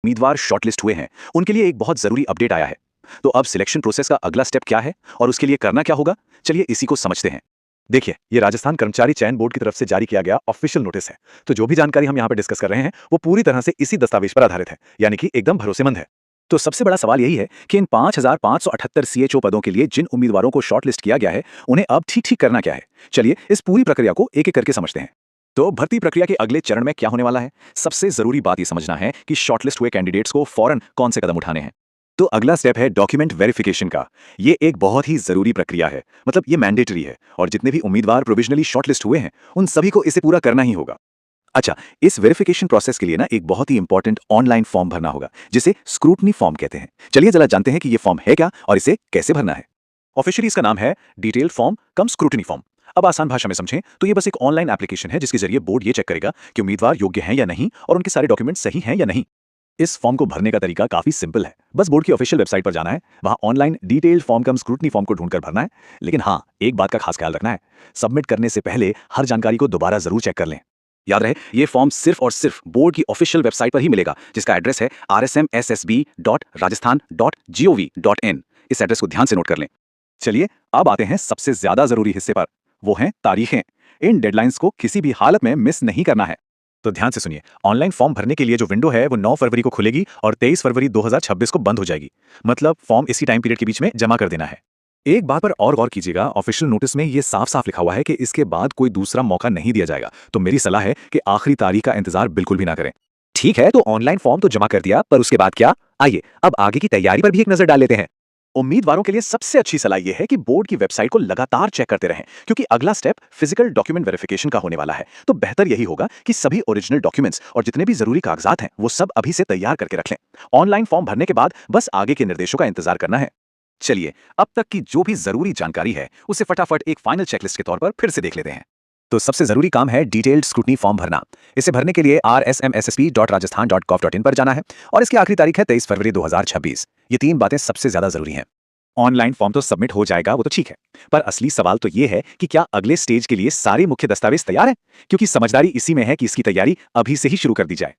उम्मीदवार शॉर्टलिस्ट हुए हैं उनके लिए एक बहुत जरूरी अपडेट आया है। तो अब सिलेक्शन प्रोसेस का अगला स्टेप क्या है और उसके लिए करना क्या होगा, चलिए इसी को समझते हैं। देखिए, ये राजस्थान कर्मचारी चयन बोर्ड की तरफ से जारी किया गया ऑफिशियल नोटिस है। तो जो भी जानकारी हम यहाँ पर डिस्कस कर रहे हैं वो पूरी तरह से इसी दस्तावेज पर आधारित है, यानी कि एकदम भरोसेमंद है। तो सबसे बड़ा सवाल यही है कि इन 5,578 सीएचओ पदों के लिए जिन उम्मीदवारों को शॉर्टलिस्ट किया गया है उन्हें अब ठीक ठीक करना क्या है। चलिए इस पूरी प्रक्रिया को एक एक करके समझते हैं। तो भर्ती प्रक्रिया के अगले चरण में क्या होने वाला है, सबसे जरूरी बात यह समझना है कि शॉर्टलिस्ट हुए कैंडिडेट्स को फौरन कौन से कदम उठाने हैं। तो अगला स्टेप है डॉक्यूमेंट वेरिफिकेशन का। ये एक बहुत ही जरूरी प्रक्रिया है, मतलब ये मैंडेटरी है और जितने भी उम्मीदवार प्रोविजनली शॉर्टलिस्ट हुए हैं उन सभी को इसे पूरा करना ही होगा। अच्छा, इस वेरिफिकेशन प्रोसेस के लिए ना एक बहुत ही इंपॉर्टेंट ऑनलाइन फॉर्म भरना होगा जिसे स्क्रूटनी फॉर्म कहते हैं। चलिए जरा जानते हैं कि ये फॉर्म है क्या और इसे कैसे भरना है। ऑफिशियली इसका नाम है डिटेल्ड फॉर्म कम स्क्रूटनी फॉर्म। अब आसान भाषा में समझें तो ये बस एक ऑनलाइन एप्लीकेशन है जिसके जरिए बोर्ड ये चेक करेगा कि उम्मीदवार योग्य हैं या नहीं और उनके सारे डॉक्यूमेंट सही हैं या नहीं। इस फॉर्म को भरने का तरीका काफी सिंपल है, बस बोर्ड की ऑफिशियल वेबसाइट पर जाना है, वहां ऑनलाइन डिटेल्ड फॉर्म कम स्क्रूटनी फॉर्म को ढूंढकर भरना है। लेकिन हाँ, एक बात का खास ख्याल रखना है, सबमिट करने से पहले हर जानकारी को दोबारा जरूर चेक कर लें। याद रहे, ये फॉर्म सिर्फ और सिर्फ बोर्ड की ऑफिशियल वेबसाइट पर ही मिलेगा, जिसका एड्रेस है rsmssb.rajasthan.gov.in। इस एड्रेस को ध्यान से नोट कर लें। चलिए अब आते हैं सबसे ज्यादा जरूरी हिस्से पर, वो हैं तारीखें। इन डेडलाइंस को किसी भी हालत में मिस नहीं करना है। तो ध्यान से सुनिए, ऑनलाइन फॉर्म भरने के लिए जो विंडो है वो 9 फरवरी को खुलेगी और 23 फरवरी 2026 को बंद हो जाएगी। मतलब फॉर्म इसी टाइम पीरियड के बीच में जमा कर देना है। एक बात पर और गौर कीजिएगा, ऑफिशियल नोटिस में ये साफ साफ लिखा हुआ है कि इसके बाद कोई दूसरा मौका नहीं दिया जाएगा। तो मेरी सलाह है कि आखिरी तारीख का इंतजार बिल्कुल भी ना करें। ठीक है, तो ऑनलाइन फॉर्म तो जमा कर दिया, पर उसके बाद क्या? आइए अब आगे की तैयारी पर भी एक नजर डाल लेते हैं। उम्मीदवारों के लिए सबसे अच्छी सलाह यह है कि बोर्ड की वेबसाइट को लगातार चेक करते रहें, क्योंकि अगला स्टेप फिजिकल डॉक्यूमेंट वेरिफिकेशन का होने वाला है। तो बेहतर यही होगा कि सभी ओरिजिनल डॉक्यूमेंट्स और जितने भी जरूरी कागजात हैं वो सब अभी से तैयार करके रख लें। ऑनलाइन फॉर्म भरने के बाद बस आगे के निर्देशों का इंतजार करना है। चलिए अब तक की जो भी जरूरी जानकारी है उसे फटाफट एक फाइनल चेकलिस्ट के तौर पर फिर से देख लेते हैं। तो सबसे जरूरी काम है डिटेल्ड स्क्रूटनी फॉर्म भरना। इसे भरने के लिए rsmssb.rajasthan.gov.in पर जाना है और इसकी आखिरी तारीख है 23 फरवरी 2026। ये 3 बातें सबसे ज्यादा जरूरी हैं। ऑनलाइन फॉर्म तो सबमिट हो जाएगा, वो तो ठीक है, पर असली सवाल तो ये है कि क्या अगले स्टेज के लिए सारे मुख्य दस्तावेज तैयार हैं? क्योंकि समझदारी इसी में है कि इसकी तैयारी अभी से ही शुरू कर दी जाए।